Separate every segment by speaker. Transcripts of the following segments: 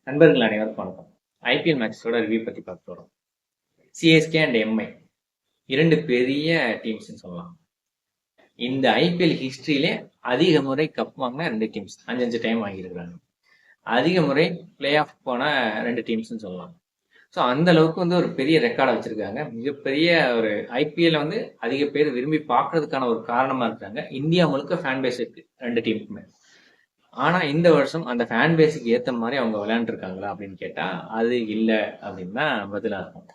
Speaker 1: நண்பர்கள் அனைவருக்கும் வணக்கம். ஐபிஎல் மேட்சோட ரிவ்யூ பத்தி பார்க்க போறோம். சிஎஸ்கே அண்ட் எம்ஐ இரண்டு பெரிய டீம்ஸ் சொல்லலாம். இந்த ஐபிஎல் ஹிஸ்டரியிலே அதிக முறை கப் வாங்கின ரெண்டு டீம்ஸ், 5 டைம் வாங்கியிருக்கிறாங்க. அதிக முறை பிளே ஆஃப் போன ரெண்டு டீம்ஸ் சொல்லலாம். ஸோ அந்த அளவுக்கு வந்து ஒரு பெரிய ரெக்கார்டை வச்சிருக்காங்க. மிகப்பெரிய ஒரு ஐபிஎல் வந்து அதிக பேர் விரும்பி பார்க்கறதுக்கான ஒரு காரணமா இருக்காங்க. இந்தியா முழுக்க ஃபேன் பேஸ் இருக்கு ரெண்டு டீமுக்குமே. ஆனா இந்த வருஷம் அந்த ஃபேன் பேஸுக்கு ஏத்த மாதிரி அவங்க விளையாண்டுருக்காங்களா அப்படின்னு கேட்டா அது இல்லை அப்படின்னு தான் பதிலா இருக்கும்.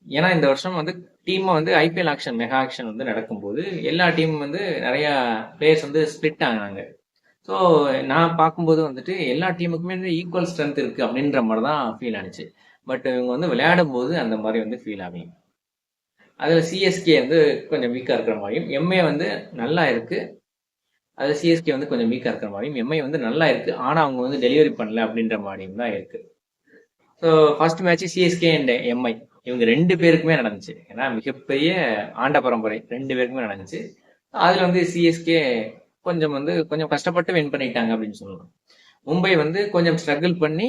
Speaker 1: ஏன்னா இந்த வருஷம் வந்து டீம் வந்து ஐபிஎல் ஆக்ஷன் மெகா ஆக்ஷன் வந்து நடக்கும்போது எல்லா டீமும் வந்து நிறைய பிளேயர்ஸ் வந்து ஸ்பிளிட் ஆனாங்க. ஸோ நான் பார்க்கும்போது வந்துட்டு எல்லா டீமுக்குமே வந்து ஈக்குவல் ஸ்ட்ரென்த் இருக்கு அப்படின்ற மாதிரி தான் ஃபீல் ஆனிச்சு. பட் இவங்க வந்து விளையாடும் போது அந்த மாதிரி வந்து ஃபீல் ஆகல. அதில் சிஎஸ்கே வந்து கொஞ்சம் வீக்காக இருக்கிற மாதிரியும், எம்ஏ வந்து நல்லா இருக்கு, அது சிஎஸ்கே வந்து கொஞ்சம் வீக்காக இருக்கிற மாதிரியும், எம்ஐ வந்து நல்லா இருக்கு ஆனால் அவங்க வந்து டெலிவரி பண்ணல அப்படின்ற மாதிரியும் தான் இருக்கு. So first match CSK and Mi இவங்க ரெண்டு பேருக்குமே நடந்துச்சு. ஏன்னா மிகப்பெரிய ஆண்ட பரம்பரை ரெண்டு பேருக்குமே நடந்துச்சு. அதில் வந்து சிஎஸ்கே கொஞ்சம் கஷ்டப்பட்டு வின் பண்ணிட்டாங்க அப்படின்னு சொல்லலாம். மும்பை வந்து கொஞ்சம் ஸ்ட்ரகிள் பண்ணி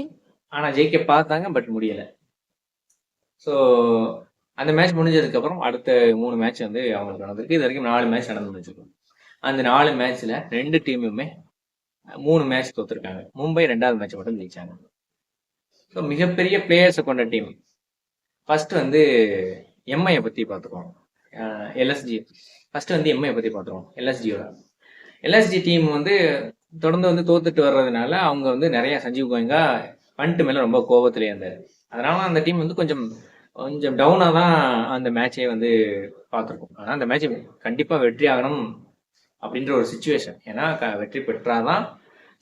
Speaker 1: ஆனால் ஜெயிக்க பார்த்தாங்க, பட் முடியலை. ஸோ அந்த மேட்ச் முடிஞ்சதுக்கு அப்புறம் அடுத்த 3 மேட்ச் வந்து அவங்களுக்கு நடந்திருக்கு. இது வரைக்கும் 4 மேட்ச் நடந்து முடிச்சிருக்கோம். அந்த 4 மேட்ச்ல ரெண்டு டீமுமே 3 மேட்ச் தோத்துருக்காங்க. மும்பை 2வது மேட்ச் மட்டும் ஜெயிச்சாங்க. ஸோ மிகப்பெரிய பிளேயர்ஸை கொண்ட டீம். ஃபர்ஸ்ட் வந்து எம்ஐயை பத்தி பார்த்துருவோம். எல்எஸ்ஜி ஃபர்ஸ்ட் வந்து எம்ஐயை பத்தி பார்த்துருவோம். எல்எஸ்ஜி டீம் வந்து தொடர்ந்து வந்து தோத்துட்டு வர்றதுனால அவங்க வந்து நிறைய சஞ்சீவ் கோயங்கா பண்ட் மேல ரொம்ப கோபத்திலே இருந்தார். அதனால அந்த டீம் வந்து கொஞ்சம் டவுனா தான் அந்த மேட்சே வந்து பார்த்துருக்கோம். ஆனால் அந்த மேட்ச் கண்டிப்பா வெற்றி ஆகணும் அப்படின்ற ஒரு சுச்சுவேஷன். ஏன்னா வெற்றி பெற்றாதான்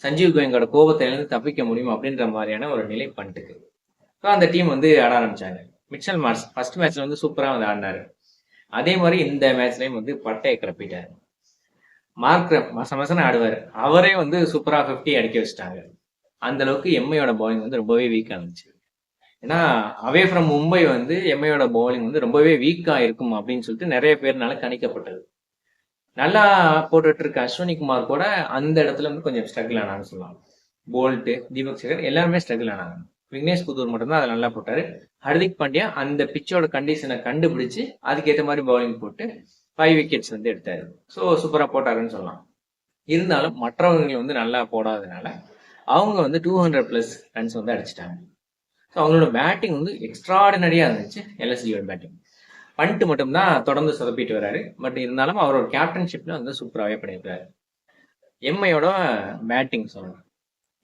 Speaker 1: சஞ்சீவ் கோயங்கோட கோபத்திலிருந்து தப்பிக்க முடியும் அப்படின்ற மாதிரியான ஒரு நிலை பண்ணிட்டு. ஸோ அந்த டீம் வந்து ஆட ஆரம்பிச்சாங்க. மிச்சல் மார்ஸ் ஃபர்ஸ்ட் மேட்ச்ல வந்து சூப்பரா வந்து ஆடினாரு. அதே மாதிரி இந்த மேட்ச்லயும் வந்து பட்டையை கிளப்பிட்டாரு. மார்க்ரம் மசமசன்னு ஆடுவார். அவரே வந்து சூப்பரா 50 அடிக்க வச்சுட்டாங்க. அந்த அளவுக்கு எம்ஐயோட பவுலிங் வந்து ரொம்பவே வீக்கா இருந்துச்சு. ஏன்னா அவே ஃப்ரம் மும்பை வந்து எம்ஐயோட பவுலிங் வந்து ரொம்பவே வீக்கா இருக்கும் அப்படின்னு சொல்லிட்டு நிறைய பேர்னால கணிக்கப்பட்டது. நல்லா போட்டுட்டு இருக்க அஸ்வினி குமார் கூட அந்த இடத்துல வந்து கொஞ்சம் ஸ்ட்ரகிள் ஆனான்னு சொல்லலாம். போல்ட், தீபக் சேகர் எல்லாருமே ஸ்ட்ரகிள் ஆனாங்க. விக்னேஷ் புத்தூர் மட்டும்தான் அதை நல்லா போட்டாரு. ஹர்திக் பாண்டியா அந்த பிச்சோட கண்டிஷனை கண்டுபிடிச்சு அதுக்கேற்ற மாதிரி பவுலிங் போட்டு 5 விக்கெட்ஸ் வந்து எடுத்தாரு. ஸோ சூப்பரா போட்டாருன்னு சொல்லலாம். இருந்தாலும் மற்றவங்க வந்து நல்லா போடாததுனால அவங்க வந்து 200+ ரன்ஸ் வந்து அடிச்சிட்டாங்க. ஸோ அவங்களோட பேட்டிங் வந்து எக்ஸ்ட்ராடினரியா இருந்துச்சு. எல்எஸ்டியோட பேட்டிங் பண்ட் மட்டும்தான் தொடர்ந்து சொதப்பிட்டு வர்றாரு. பட் இருந்தாலும் அவரோட கேப்டன்ஷிப்ல வந்து சூப்பராகவே பண்ணியிருக்காரு. எம்ஐயோட பேட்டிங் சொல்லணும்.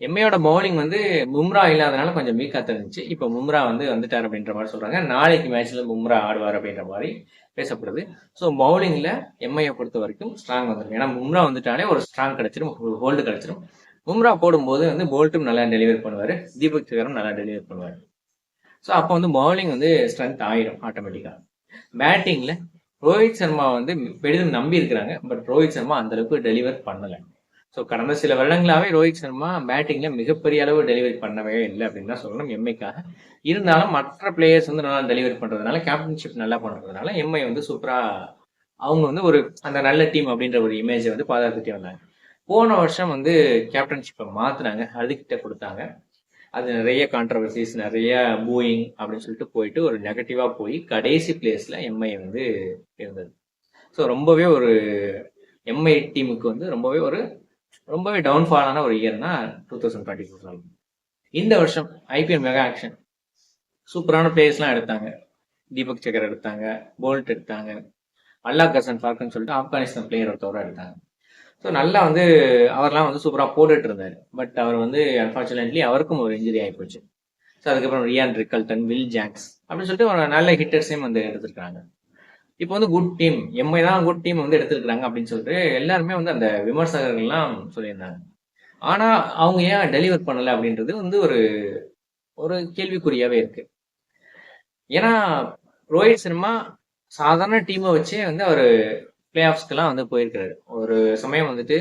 Speaker 1: எம்ஐயோட பவுலிங் வந்து பும்ரா இல்லாதனால கொஞ்சம் வீக்கா தெரிஞ்சிச்சு. இப்போ பும்ரா வந்து வந்துட்டார் அப்படின்ற மாதிரி சொல்றாங்க. நாளைக்கு மேட்ச்ல பும்ரா ஆடுவார் அப்படின்ற மாதிரி பேசப்படுது. ஸோ பவுலிங்ல எம்ஐயை பொறுத்த வரைக்கும் ஸ்ட்ராங் வந்துடும். ஏன்னா பும்ரா வந்துட்டாலே ஒரு ஸ்ட்ராங் கிடைச்சிடும், ஹோல்டு கிடைச்சிடும். பும்ரா போடும்போது வந்து போல்ட்டும் நல்லா டெலிவரி பண்ணுவாரு, தீபக் சேகரும் நல்லா டெலிவரி பண்ணுவாரு. ஸோ அப்போ வந்து பவுலிங் வந்து ஸ்ட்ரென்த் ஆயிடும் ஆட்டோமேட்டிக்கா. பேட்டிங்ல ரோஹித் சர்மா வந்து பெரிதும் நம்பி இருக்கிறாங்க. பட் ரோஹித் சர்மா அந்த அளவுக்கு டெலிவர் பண்ணல. ஸோ கடந்த சில வருடங்களாவே ரோஹித் சர்மா பேட்டிங்ல மிகப்பெரிய அளவு டெலிவரி பண்ணவே இல்லை அப்படின்னு தான் சொல்லணும் எம்ஐக்காக. இருந்தாலும் மற்ற பிளேயர்ஸ் வந்து நல்லா டெலிவரி பண்றதுனால, கேப்டன்ஷிப் நல்லா பண்றதுனால எம்ஐ வந்து சூப்பரா அவங்க வந்து ஒரு அந்த நல்ல டீம் அப்படின்ற ஒரு இமேஜை வந்து பாதுகாத்துட்டே வந்தாங்க. போன வருஷம் வந்து கேப்டன்ஷிப்பை மாத்தினாங்க, ஹர்திக்கிட்ட கொடுத்தாங்க. அது நிறைய கான்ட்ரவர்சிஸ், நிறைய பூயிங் அப்படின்னு சொல்லிட்டு போயிட்டு ஒரு நெகட்டிவா போய் கடைசி பிளேஸ்ல எம்ஐ வந்து இருந்தது. ஸோ ரொம்பவே ஒரு எம்ஐ டீமுக்கு வந்து ரொம்பவே டவுன்ஃபாலான ஒரு இயர்னா 2024. இந்த வருஷம் ஐபிஎல் மெகா ஆக்ஷன் சூப்பரான பிளேயர்ஸ்லாம் எடுத்தாங்க. தீபக் சேகர் எடுத்தாங்க, போல்ட் எடுத்தாங்க, அல்லாஹ் ஹசன் ஃபார்க்குன்னு சொல்லிட்டு ஆப்கானிஸ்தான் பிளேயர் ஒருத்தவரை எடுத்தாங்க. ஸோ நல்லா வந்து அவர்லாம் வந்து சூப்பராக போட்டுட்டு இருந்தார். பட் அவர் வந்து அன்ஃபார்ச்சுனேட்லி அவருக்கும் ஒரு இன்ஜுரி ஆகி போச்சு. ஸோ அதுக்கப்புறம் ரியான் ரிக்கல்டன், வில் ஜாக்ஸ் அப்படின்னு சொல்லிட்டு ஒரு நல்ல ஹிட்டர்ஸையும் வந்து எடுத்திருக்காங்க. இப்போ வந்து குட் டீம், எம்ஐ தான் குட் டீம் வந்து எடுத்திருக்கிறாங்க அப்படின்னு சொல்லிட்டு எல்லாருமே வந்து அந்த விமர்சகர்கள்லாம் சொல்லியிருந்தாங்க. ஆனா அவங்க ஏன் டெலிவர் பண்ணல அப்படின்றது வந்து ஒரு கேள்விக்குறியாவே இருக்கு. ஏன்னா ரோஹித் சர்மா சாதாரண டீமை வச்சே வந்து அவர் பிளே ஆஃப்ஸ்க்கெல்லாம் வந்து போயிருக்கிறாரு. ஒரு சமயம் வந்துட்டு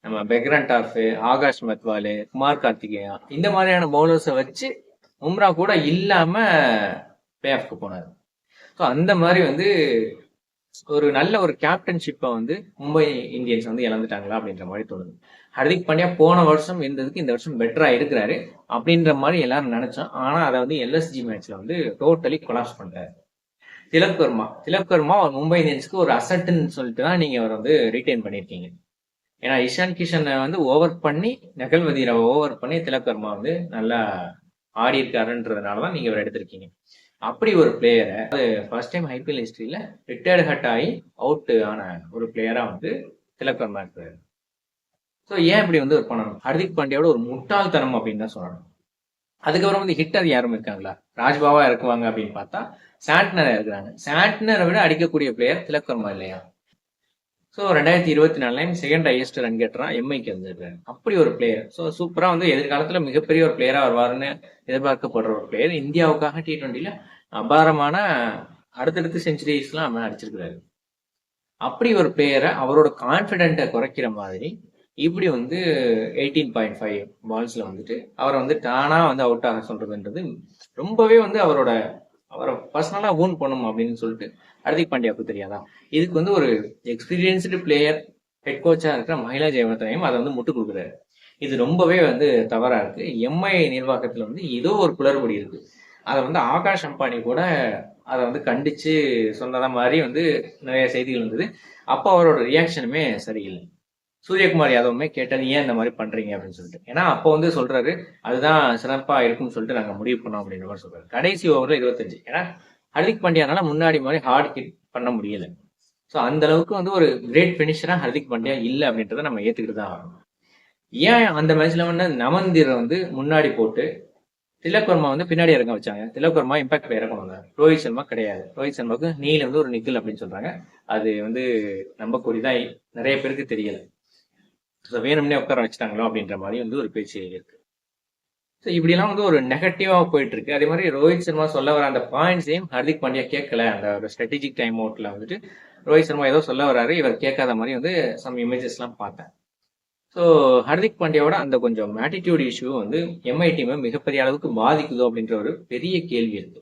Speaker 1: நம்ம பெக்ரன் டார்ஃப், ஆகாஷ் மத்வாலு, குமார் கார்த்திகேயா இந்த மாதிரியான பவுலர்ஸை வச்சு பும்ரா கூட இல்லாம பிளே ஆஃப்க்கு போனார். ஸோ அந்த மாதிரி வந்து ஒரு நல்ல ஒரு கேப்டன்ஷிப்பை வந்து மும்பை இந்தியன்ஸ் வந்து இழந்துட்டாங்களா அப்படின்ற மாதிரி தோணுது. ஹர்திக் பாண்டியா போன வருஷம் இருந்ததுக்கு இந்த வருஷம் பெட்டரா இருக்கிறாரு அப்படின்ற மாதிரி எல்லாரும் நினைச்சோம். ஆனா அதை வந்து எல்எஸ்ஜி மேட்ச்ல வந்து டோட்டலி கொலாப்ஸ் பண்றாரு. திலக் வர்மா மும்பை இந்தியன்ஸ்க்கு ஒரு அசட்டுன்னு சொல்லிட்டு தான் நீங்க அவர் வந்து ரீட்டைன் பண்ணியிருக்கீங்க. ஏன்னா இஷான் கிஷனை வந்து ஓவர் பண்ணி நகல்வதீரை ஓவர் பண்ணி திலக் வர்மா வந்து நல்லா ஆடி இருக்காருன்றதுனால தான் நீங்க இவர் எடுத்திருக்கீங்க. அப்படி ஒரு பிளேயரை ஃபர்ஸ்ட் டைம் ஐபிஎல் ஹிஸ்டரியில ரிட்டையர்டு ஹட் ஆகி அவுட் ஆன ஒரு பிளேயரா வந்து திலக் வர்மா இருக்காரு. ஸோ ஏன் இப்படி வந்து ஒரு பண்ணணும்? ஹர்திக் பாண்டியாவோட ஒரு முட்டாள்தனம் அப்படின்னு தான் சொல்லணும். அதுக்கப்புறம் வந்து ஹிட்டர் யாரும் இருக்காங்களா? ராஜ்பாவா இருக்குவாங்க அப்படின்னு பார்த்தா சாண்ட்னர் இருக்கிறாங்க. சாண்ட்னரை விட அடிக்கக்கூடிய பிளேயர் திலக் வர்மா இல்லையா? ஸோ 2024 செகண்ட் ஹையஸ்ட் ரன் கேட்டரா எம்ஐக்கு வந்திருக்காரு. அப்படி ஒரு பிளேயர். ஸோ சூப்பரா வந்து எதிர்காலத்துல மிகப்பெரிய ஒரு பிளேயரா வருவாருன்னு எதிர்பார்க்கப்படுற ஒரு பிளேயர். இந்தியாவுக்காக T20ல அபாரமான அடுத்தடுத்து செஞ்சுரிஸ்லாம் அடிச்சிருக்கிறாரு. அப்படி ஒரு பிளேயரை அவரோட கான்பிடென்ட்டை குறைக்கிற மாதிரி இப்படி வந்து 18.5 பால்ஸ்ல வந்துட்டு அவரை வந்து தானா வந்து அவுட் ஆக சொல்றதுன்றது ரொம்பவே வந்து அவரை பர்சனலா ஊன் பண்ணும் அப்படின்னு சொல்லிட்டு ஹர்திக் பாண்டியாவுக்கு தெரியாதா? இதுக்கு வந்து ஒரு எக்ஸ்பீரியன்ஸ்டு பிளேயர் ஹெட் கோச்சா இருக்கிற மஹிலா ஜெயவர்தனையும் அதை வந்து முட்டு கொடுக்குறாரு. இது ரொம்பவே வந்து தவறா இருக்கு. எம்ஐ நிர்வாகத்துல வந்து ஏதோ ஒரு குளறுபடி இருக்கு. அதை வந்து ஆகாஷ் அம்பானி கூட அதை வந்து கண்டிச்சு சொன்னதா மாதிரி வந்து நிறைய செய்திகள் இருந்தது. அப்போ அவரோட ரியாக்ஷனுமே சரியில்லை. சூரியகுமார் யாதவுமே கேட்டது ஏன் இந்த மாதிரி பண்றீங்க அப்படின்னு சொல்லிட்டு. ஏன்னா அப்போ வந்து சொல்றாரு அதுதான் சிறப்பா இருக்கும்னு சொல்லிட்டு நாங்க முடிவு பண்ணோம் அப்படின்ற மாதிரி சொல்றாரு. கடைசி ஓவர்ல 25. ஏன்னா ஹர்திக் பாண்டியானால முன்னாடி மாதிரி ஹார்ட் ஹிட் பண்ண முடியல. ஸோ அந்த அளவுக்கு வந்து ஒரு கிரேட் பினிஷரா ஹர்திக் பாண்டியா இல்லை அப்படின்றத நம்ம ஏத்துக்கிட்டு தான் ஆகணும். ஏன் அந்த மேட்ச்ல வந்து நமந்தீரை வந்து முன்னாடி போட்டு திலக் வர்மா வந்து பின்னாடி இறங்க வச்சாங்க? திலக் வர்மா இம்பாக்ட் இறக்கணுங்க. ரோஹித் சர்மா கிடையாது. ரோஹித் சர்மாவுக்கு நீல வந்து ஒரு நிக்கல் அப்படின்னு சொல்றாங்க. அது வந்து நம்பக்கூடியதான் நிறைய பேருக்கு தெரியல. வேணும்னே உட்கார வச்சுட்டாங்களோ அப்படின்ற மாதிரி வந்து ஒரு பேச்சு இருக்கு. ஸோ இப்படிலாம் வந்து ஒரு நெகட்டிவா போயிட்டு இருக்கு. அதே மாதிரி ரோஹித் சர்மா சொல்ல வர அந்த பாயிண்ட்ஸையும் ஹர்திக் பாண்டியா கேட்கல. அந்த ஒரு ஸ்ட்ராட்டஜிக் டைம் அவுட்ல வந்துட்டு ரோஹித் சர்மா ஏதோ சொல்ல வராரு, இவர் கேட்காத மாதிரி வந்து சம் இமேஜஸ் எல்லாம் பார்த்தேன். ஸோ ஹர்திக் பாண்டியாவோட அந்த கொஞ்சம் ஆட்டிடியூட் இஷ்யூ வந்து எம்ஐ டீமை மிகப்பெரிய அளவுக்கு பாதிக்குதோ அப்படின்ற ஒரு பெரிய கேள்வி இருக்கு.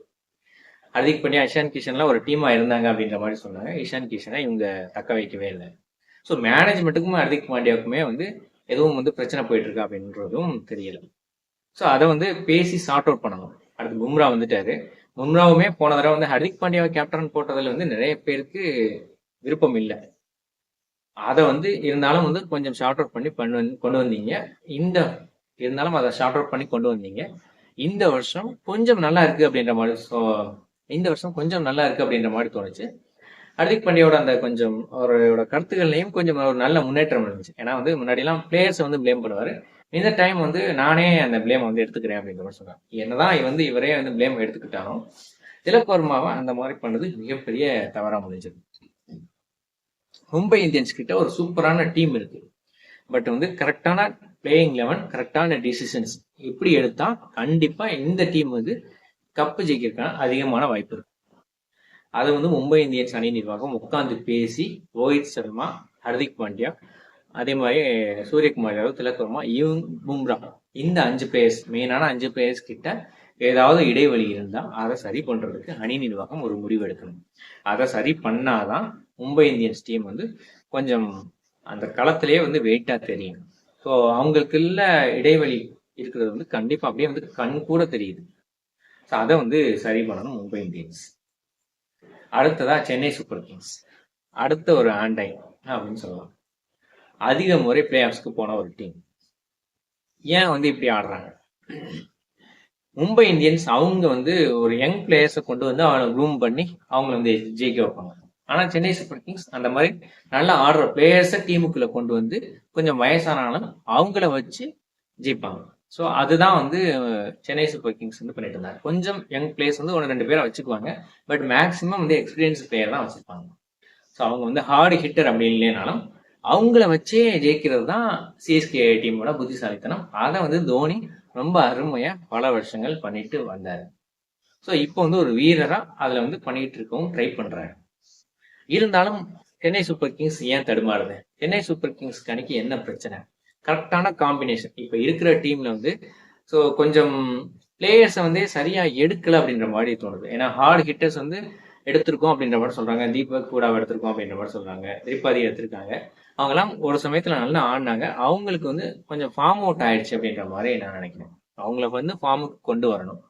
Speaker 1: ஹர்திக் பாண்டியா இஷான் கிஷன்லாம் ஒரு டீமா இருந்தாங்க அப்படின்ற மாதிரி சொன்னாங்க. இஷான் கிஷனை இவங்க தக்க வைக்கவே இல்லை. ஸோ மேனேஜ்மெண்ட்டுக்கும் ஹர்திக் பாண்டியாவுக்குமே வந்து எதுவும் வந்து பிரச்சனை போயிட்டு இருக்கா அப்படின்றதும் தெரியல. ஸோ அதை வந்து பேசி சார்ட் அவுட் பண்ணணும். அடுத்து பும்ரா வந்துட்டாரு. பும்ராவுமே போன தடவை வந்து ஹர்திக் பாண்டியாவை கேப்டன் போட்டதில் வந்து நிறைய பேருக்கு விருப்பம் இல்லை. அதை வந்து இருந்தாலும் வந்து கொஞ்சம் ஷார்ட் அவுட் பண்ணி கொண்டு வந்தீங்க. அதை ஷார்ட் அவுட் பண்ணி கொண்டு வந்தீங்க. இந்த வருஷம் கொஞ்சம் நல்லா இருக்கு அப்படின்ற மாதிரி தோணுச்சு. ஹர்திக் பாண்டியாவோட அந்த கொஞ்சம் அவரோட கருத்துக்கள்லையும் கொஞ்சம் ஒரு நல்ல முன்னேற்றம் இருந்துச்சு. ஏன்னா வந்து முன்னாடியெல்லாம் பிளேயர்ஸை வந்து பிளேம் பண்ணுவாரு. இந்த டைம் வந்து நானே அந்த பிளேம் வந்து எடுத்துக்கிறேன் அப்படின்ற மாதிரி சொன்னாங்க. என்னதான் வந்து இவரே வந்து பிளேம் எடுத்துக்கிட்டாலும் திலக் வர்மாவை அந்த மாதிரி பண்ணது மிகப்பெரிய தவறா முடிஞ்சது. மும்பை இந்தியன்ஸ் கிட்ட ஒரு சூப்பரான டீம் இருக்கு. பட் வந்து கரெக்டான பிளேயிங் லெவன், கரெக்டான டிசிஷன்ஸ் எப்படி எடுத்தா கண்டிப்பா இந்த டீம் வந்து கப்பு ஜெயிக்கிறதுக்கான அதிகமான வாய்ப்பு இருக்கு. அதை வந்து மும்பை இந்தியன்ஸ் அணி நிர்வாகம் உட்காந்து பேசி ரோஹித் சர்மா, ஹர்திக் பாண்டியா, அதே மாதிரி சூரியகுமார் யாதவ், திலக் வர்மா, பும்ரா, இந்த 5 பிளேயர்ஸ், மெயினான 5 பிளேயர்ஸ் கிட்ட ஏதாவது இடைவெளி இருந்தா அதை சரி பண்றதுக்கு அணி நிர்வாகம் ஒரு முடிவு எடுக்கணும். அதை சரி பண்ணாதான் மும்பை இந்தியன்ஸ் டீம் வந்து கொஞ்சம் அந்த களத்திலேயே வந்து வெயிட்டா தெரியும். ஸோ அவங்களுக்குள்ள இடைவெளி இருக்கிறது வந்து கண்டிப்பா அப்படியே வந்து கண் கூட தெரியுது. ஸோ அதை வந்து சரி பண்ணணும் மும்பை இந்தியன்ஸ். அடுத்ததா சென்னை சூப்பர் கிங்ஸ். அடுத்த ஒரு ஆண்டை அப்படின்னு சொல்லலாம். அதிக முறை பிளே ஆஃப்ஸ்க்கு போன ஒரு டீம். ஏன் வந்து இப்படி ஆடுறாங்க? மும்பை இந்தியன்ஸ் அவங்க வந்து ஒரு யங் பிளேயர்ஸை கொண்டு வந்து அவங்களை க்ரூம் பண்ணி அவங்களை வந்து ஜெயிக்க வைப்பாங்க. ஆனா சென்னை சூப்பர் கிங்ஸ் அந்த மாதிரி நல்லா ஆடுற பிளேயர்ஸை டீமுக்குள்ள கொண்டு வந்து கொஞ்சம் வயசானாலும் அவங்கள வச்சு ஜெயிப்பாங்க. ஸோ அதுதான் வந்து சென்னை சூப்பர் கிங்ஸ் வந்து பண்ணிட்டு இருந்தாங்க. கொஞ்சம் யங் பிளேயர்ஸ் வந்து 1-2 பேரை வச்சுக்குவாங்க. பட் மேக்சிமம் வந்து எக்ஸ்பீரியன்ஸ் பிளேயர் தான் வச்சிருப்பாங்க. ஸோ அவங்க வந்து ஹார்டு ஹிட்டர் அப்படி இல்லைனாலும் அவங்கள வச்சே ஜெயிக்கிறது தான் சிஎஸ்கே டீமோட புத்திசாலித்தனம். அதை வந்து தோனி ரொம்ப அருமையா பல வருஷங்கள் பண்ணிட்டு வந்தாரு. ஸோ இப்போ வந்து ஒரு வீரரா அதுல வந்து பண்ணிட்டு இருக்கவும் ட்ரை பண்றாரு. இருந்தாலும் சென்னை சூப்பர் கிங்ஸ் ஏன் தடுமாறுது? சென்னை சூப்பர் கிங்ஸ் அன்னைக்கு என்ன பிரச்சனை? கரெக்டான காம்பினேஷன் இப்ப இருக்கிற டீம்ல வந்து ஸோ கொஞ்சம் பிளேயர்ஸை வந்து சரியா எடுக்கல அப்படின்ற மாதிரி தோணுது. ஏன்னா ஹார்ட் ஹிட்டர்ஸ் வந்து எடுத்திருக்கோம் அப்படின்ற மாதிரி சொல்றாங்க. தீபக் கூடாவை எடுத்திருக்கோம் அப்படின்ற மாதிரி சொல்றாங்க. திரிபாதி எடுத்திருக்காங்க. அவங்கலாம் ஒரு சமயத்துல நல்லா ஆடினாங்க. அவங்களுக்கு வந்து கொஞ்சம் ஃபார்ம் அவுட் ஆயிடுச்சு அப்படின்ற மாதிரி நான் நினைக்கிறேன். அவங்கள வந்து ஃபார்முக்கு கொண்டு வரணும்.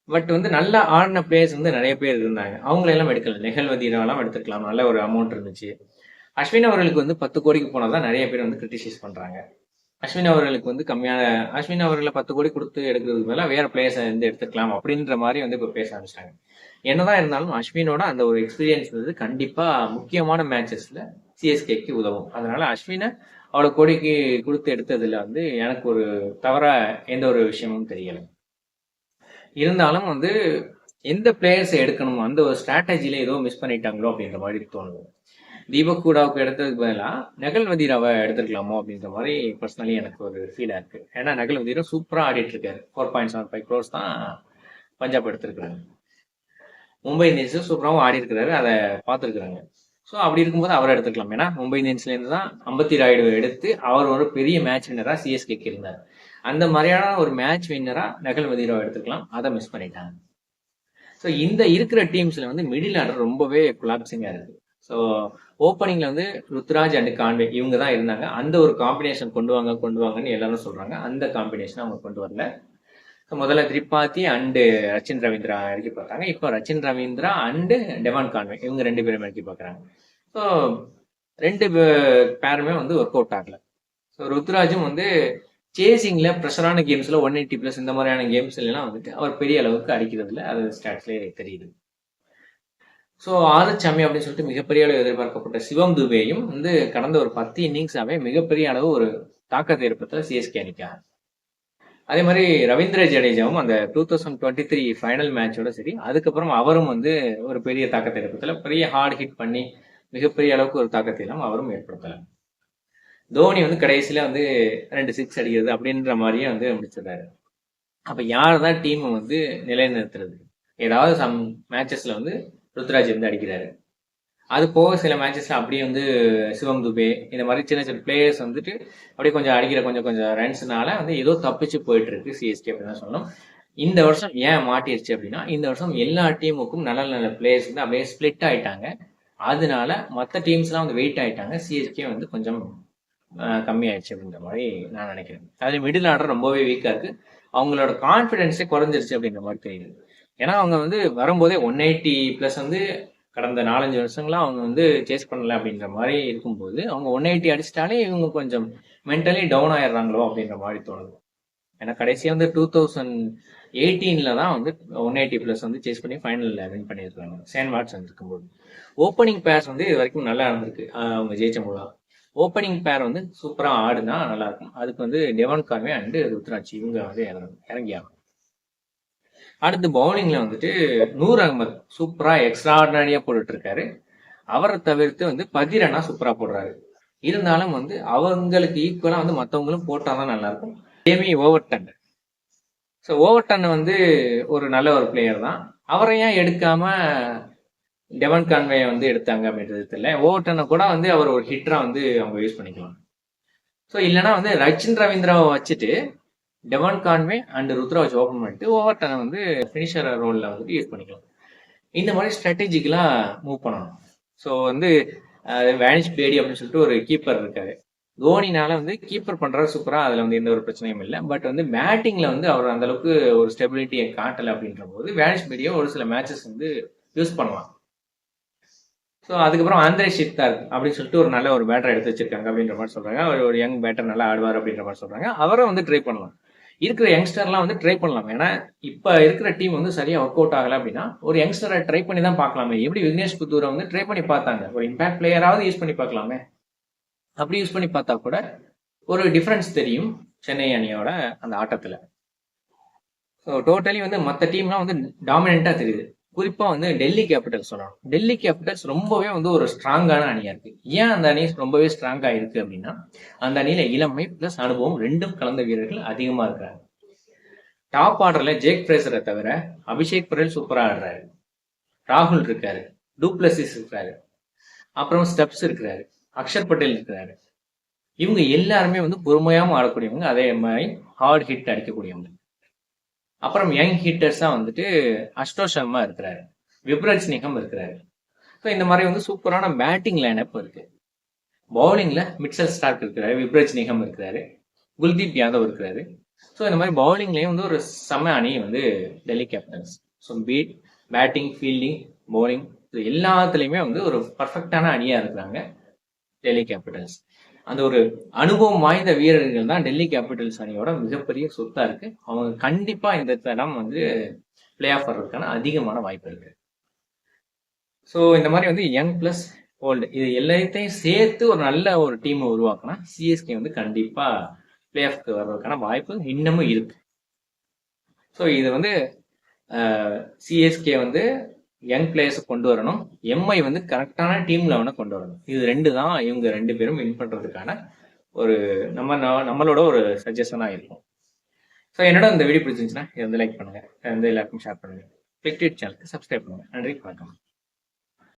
Speaker 1: பட் வந்து நல்லா ஆடின பிளேயர்ஸ் வந்து நிறைய பேர் இருந்தாங்க. அவங்களெல்லாம் எடுக்கல. நெகல்வதீராவெல்லாம் எடுத்துக்கலாம். நல்ல ஒரு அமௌண்ட் இருந்துச்சு. அஸ்வின் அவர்களுக்கு வந்து 10 கோடிக்கு போனதான் நிறைய பேர் வந்து கிரிட்டிசைஸ் பண்றாங்க. அஸ்வின் அவர்களுக்கு வந்து கம்மியான அஸ்வின் அவர்களை 10 கோடி கொடுத்து எடுக்கிறதுக்கு மேல வேற பிளேயர்ஸ் வந்து எடுத்துக்கலாம் அப்படின்ற மாதிரி வந்து இப்ப பேச ஆரம்பிச்சிட்டாங்க. என்னதான் இருந்தாலும் அஸ்வினோட அந்த ஒரு எக்ஸ்பீரியன்ஸ் வந்து கண்டிப்பா முக்கியமான மேட்சஸ்ல சிஎஸ்கேக்கு உதவும். அதனால அஸ்வினை அவ்வளவு கோடிக்கு கொடுத்து எடுத்ததுல வந்து எனக்கு ஒரு தவறா எந்த ஒரு விஷயமும் தெரியல. இருந்தாலும் வந்து எந்த பிளேயர்ஸை எடுக்கணும் அந்த ஒரு ஸ்ட்ராட்டஜில ஏதோ மிஸ் பண்ணிட்டாங்களோ அப்படின்ற மாதிரி தோணுது. தீபக் கூடாவுக்கு எடுத்ததுக்கு பதிலாக நெகல் வதீராவை எடுத்துருக்கலாமோ அப்படின்ற மாதிரி பர்சனலி எனக்கு ஒரு ஃபீலா இருக்கு. ஏன்னா நெகல் வதீரா சூப்பரா ஆடிட்டு இருக்காரு. 4.75 crores தான் பஞ்சாப் எடுத்திருக்காங்க. மும்பை இந்தியன்ஸும் சூப்பராகவும் ஆடி இருக்கிறாரு. அதை பார்த்துருக்குறாங்க. ஸோ அப்படி இருக்கும்போது அவரை எடுத்துக்கலாம். ஏன்னா மும்பை இந்தியன்ஸ்ல இருந்து தான் அம்பத்தி ராயுடு எடுத்து அவர் ஒரு பெரிய மேட்ச் வின்னரா சிஎஸ்கேக்கு இருந்தார். அந்த மாதிரியான ஒரு மேட்ச் வின்னரா நெகல் வதீராவை எடுத்துக்கலாம். அதை மிஸ் பண்ணிட்டாங்க. ஸோ இந்த இருக்கிற டீம்ஸ்ல வந்து மிடில் ஆர்டர் ரொம்பவே கொலாப்சிங்கா இருக்கு. ஸோ ஓப்பனிங்ல வந்து ருத்ராஜ் அண்ட் கான்வே இவங்க தான் இருந்தாங்க. அந்த ஒரு காம்பினேஷன் கொண்டு வாங்கன்னு எல்லாரும் சொல்றாங்க. அந்த காம்பினேஷன் அவங்க கொண்டு வரல. முதல்ல திரிபாதி அண்டு ரச்சின் ரவீந்திரா இறக்கி பார்த்தாங்க. இப்போ Rachin Ravindra and Devon Conway இவங்க 2 பேரும் இறக்கி பார்க்குறாங்க. ஸோ 2 பேருமே வந்து ஒர்க் அவுட் ஆகல. ஸோ ருத்ராஜும் வந்து சேசிங்ல ப்ரெஷரான கேம்ஸ்ல 180+ இந்த மாதிரியான கேம்ஸ்லாம் வந்துட்டு அவர் பெரிய அளவுக்கு அடிக்கிறதுல அது ஸ்டாட்ஸ்லேயே தெரியுது. ஸோ ஆறுச்சாமி அப்படின்னு சொல்லிட்டு மிகப்பெரிய அளவு எதிர்பார்க்கப்பட்ட சிவம் துபேயும் வந்து கடந்த ஒரு 10 இன்னிங்ஸாவே மிகப்பெரிய அளவு ஒரு தாக்கத்தை ஏற்படுத்த சிஎஸ்கே அணிக்காங்க. அதே மாதிரி ரவீந்திர ஜடேஜாவும் அந்த 2023 ஃபைனல் மேட்சோட சரி, அதுக்கப்புறம் அவரும் வந்து ஒரு பெரிய தாக்கத்தை ஏற்படுத்தல. பெரிய ஹார்ட் ஹிட் பண்ணி மிகப்பெரிய அளவுக்கு ஒரு தாக்கத்தை இல்லாமல் அவரும் ஏற்படுத்தல. தோனி வந்து கடைசியில வந்து 2 6 அடிக்கிறது அப்படின்ற மாதிரியே வந்து முடிச்சிடுறாரு. அப்ப யார் தான் டீம் வந்து நிலைநிறுத்துறது? ஏதாவது சம் மேட்சஸ்ல வந்து ருத்ராஜ் வந்து அடிக்கிறாரு. அது போக சில மேட்சஸ்ல அப்படியே வந்து சிவம் துபே இந்த மாதிரி சின்ன சின்ன பிளேயர்ஸ் வந்துட்டு அப்படியே கொஞ்சம் அடிக்கிற கொஞ்சம் ரன்ஸ்னால வந்து ஏதோ தப்பிச்சு போயிட்டு இருக்கு சிஎஸ்கே அப்படின்னு சொல்லணும். இந்த வருஷம் ஏன் மாட்டிருச்சு அப்படின்னா, இந்த வருஷம் எல்லா டீமுக்கும் நல்ல நல்ல பிளேயர்ஸ் வந்து அப்படியே ஸ்பிளிட் ஆயிட்டாங்க. அதனால மற்ற டீம்ஸ்லாம் வந்து வெயிட் ஆயிட்டாங்க. சிஎஸ்கே வந்து கொஞ்சம் கம்மி ஆயிடுச்சு அப்படின்ற மாதிரி நான் நினைக்கிறேன். அது மிடில் ஆர்டர் ரொம்பவே வீக்கா இருக்கு. அவங்களோட கான்பிடன்ஸே குறைஞ்சிருச்சு அப்படின்ற மாதிரி தெரியுது. ஏன்னா அவங்க வந்து வரும்போதே 180+ வந்து கடந்த 4-5 வருஷங்களா அவங்க வந்து சேஸ் பண்ணல அப்படின்ற மாதிரி இருக்கும்போது அவங்க 180 அடிச்சிட்டாலே இவங்க கொஞ்சம் மென்டலி டவுன் ஆயிடுறாங்களோ அப்படின்ற மாதிரி தோணுது. ஏன்னா கடைசியா வந்து 2018 தான் வந்து 180+ வந்து சேஸ் பண்ணி ஃபைனல்ல வின் பண்ணியிருக்காங்க சேன் வாட்சன் இருக்கும்போது. ஓப்பனிங் பேர்ஸ் வந்து இது வரைக்கும் நல்லா இருந்திருக்கு அவங்க ஜெயிச்ச மூலம். ஓப்பனிங் பேர் வந்து சூப்பரா ஆடுனா நல்லா இருக்கும். அதுக்கு வந்து டெவான் கான்வே அண்டு ருத்ராஜ் இவங்க வந்து இறங்கியாகும். அடுத்து பவுலிங்ல வந்துட்டு நூர் அகமது சூப்பரா எக்ஸ்ட்ராடினரியா போட்டுட்டு இருக்காரு. அவரை தவிர்த்து வந்து பதிரனா சூப்பரா போடுறாரு. இருந்தாலும் வந்து அவங்களுக்கு ஈக்குவலா வந்து மற்றவங்களும் போட்டாதான் நல்லா இருக்கும். Jamie Overton. ஸோ ஓவர்டன் வந்து ஒரு நல்ல ஒரு பிளேயர் தான். அவரை ஏன் எடுக்காம டெவன் கான்வே வந்து எடுத்தாங்க அப்படின்றது தெரியல. ஓவர்டனை கூட வந்து அவர் ஒரு ஹிட்டரா வந்து அவங்க யூஸ் பண்ணிக்கலாம். ஸோ இல்லைன்னா வந்து ரச்சின் ரவீந்திராவை வச்சுட்டு Devon Conway and Ruturaj open பண்ணிட்டு ஓவர்டனை வந்து ஃபினிஷர் ரோலில் வந்துட்டு யூஸ் பண்ணிக்கலாம். இந்த மாதிரி ஸ்ட்ராட்டஜிக்கெலாம் மூவ் பண்ணணும். ஸோ வந்து வேனிஷ் பேடி அப்படின்னு சொல்லிட்டு ஒரு கீப்பர் இருக்காரு. தோனினால வந்து கீப்பர் பண்றது சூப்பரா, அதுல வந்து எந்த ஒரு பிரச்சனையும் இல்லை. பட் வந்து பேட்டிங்ல வந்து அவர் அந்த அளவுக்கு ஒரு ஸ்டெபிலிட்டியை காட்டலை அப்படின்ற போது வேனிஷ் பேடியை ஒரு சில மேட்சஸ் வந்து யூஸ் பண்ணலாம். ஸோ அதுக்கப்புறம் ஆந்திரே ஷித்தார் அப்படின்னு சொல்லிட்டு ஒரு நல்ல ஒரு பேட்டர் எடுத்து வச்சிருக்காங்க அப்படின்ற மாதிரி சொல்றாங்க. அவர் ஒரு யங் பேட்டர் நல்லா ஆடுவார் அப்படின்ற மாதிரி சொல்றாங்க. அவரை வந்து ட்ரை பண்ணலாம். இருக்கிற யங்ஸ்டர்லாம் வந்து ட்ரை பண்ணலாம். ஏன்னா இப்ப இருக்கிற டீம் வந்து சரியா ஒர்க் அவுட் ஆகல அப்படின்னா ஒரு யங்ஸ்டரை ட்ரை பண்ணி தான் பார்க்கலாமே. எப்படி விக்னேஷ் புத்தூரை வந்து ட்ரை பண்ணி பார்த்தாங்க, ஒரு இம்பாக்ட் பிளேயராவது யூஸ் பண்ணி பார்க்கலாமே. அப்படி யூஸ் பண்ணி பார்த்தா கூட ஒரு டிஃபரன்ஸ் தெரியும் சென்னை அணியோட அந்த ஆட்டத்துல. ஸோ டோட்டலி வந்து மற்ற டீம்லாம் வந்து டாமினண்டா தெரியுது. குறிப்பா வந்து டெல்லி கேபிட்டல்ஸ் சொல்லணும். டெல்லி கேபிட்டல்ஸ் ரொம்பவே வந்து ஒரு ஸ்ட்ராங்கான அணியா இருக்கு. ஏன் அந்த அணி ரொம்பவே ஸ்ட்ராங்கா இருக்கு அப்படின்னா அந்த அணியில இளமை பிளஸ் அனுபவம் ரெண்டும் கலந்த வீரர்கள் அதிகமா இருக்காங்க. டாப் ஆர்டர்ல ஜேக் ஃப்ரேசரை தவிர அபிஷேக் பட்டேல் சூப்பரா ஆடுறாரு, ராகுல் இருக்காரு, டூப்ளசிஸ் இருக்காரு, அப்புறம் ஸ்டெப்ஸ் இருக்கிறாரு, அக்ஷர் பட்டேல் இருக்கிறாரு. இவங்க எல்லாருமே வந்து பொறுமையாம ஆடக்கூடியவங்க, அதே மாதிரி ஹார்ட் ஹிட் அடிக்கக்கூடியவங்க. அப்புறம் யங் ஹிட்டர்ஸா வந்துட்டு அஷ்டோ சர்மா இருக்கிறாரு. விப்ராஜ் நிகம் இருக்கிறாரு. ஸோ இந்த மாதிரி வந்து சூப்பரான பேட்டிங் லைனப் இருக்கு. பவுலிங்ல மிட்சல் ஸ்டார்க் இருக்கிறாரு, விப்ராஜ் நிகம் இருக்கிறாரு, குல்தீப் யாதவ் இருக்கிறாரு. ஸோ இந்த மாதிரி பவுலிங்லேயும் வந்து ஒரு செம்ம அணி வந்து Delhi Capitals. So batting, fielding, bowling எல்லாத்துலேயுமே வந்து ஒரு பர்ஃபெக்டான அணியாக இருக்கிறாங்க டெல்லி கேபிட்டல்ஸ். அந்த ஒரு அனுபவம் வாய்ந்த வீரர்கள் தான் டெல்லி கேபிட்டல்ஸ் அணியோட மிகப்பெரிய சொத்தா இருக்கு. அவங்க கண்டிப்பா இந்த தடம் வந்து பிளே ஆஃப் வர்றதுக்கான அதிகமான வாய்ப்பு இருக்கு. ஸோ இந்த மாதிரி வந்து யங் பிளஸ் ஓல்டு இது எல்லாத்தையும் சேர்த்து ஒரு நல்ல ஒரு டீமை உருவாக்கினா சிஎஸ்கே வந்து கண்டிப்பா பிளே ஆஃப்க்கு வர்றதுக்கான வாய்ப்பு இன்னமும் இருக்கு. ஸோ இது வந்து சிஎஸ்கே வந்து யங் பிளேயர்ஸை கொண்டு வரணும், எம்ஐ வந்து கரெக்டான டீம் லெவனை கொண்டு வரணும். இது ரெண்டு தான் இவங்க ரெண்டு பேரும் வின் பண்றதுக்கான ஒரு நம்மளோட ஒரு சஜஷனா இருக்கும். ஸோ என்னோட இந்த வீடியோ பிடிச்சிருந்துச்சுன்னா இதை வந்து லைக் பண்ணுங்க, வந்து எல்லாருக்கும் ஷேர் பண்ணுங்க, கிளிக் சேனலுக்கு சப்ஸ்கிரைப் பண்ணுங்க. நன்றி, வணக்கம்.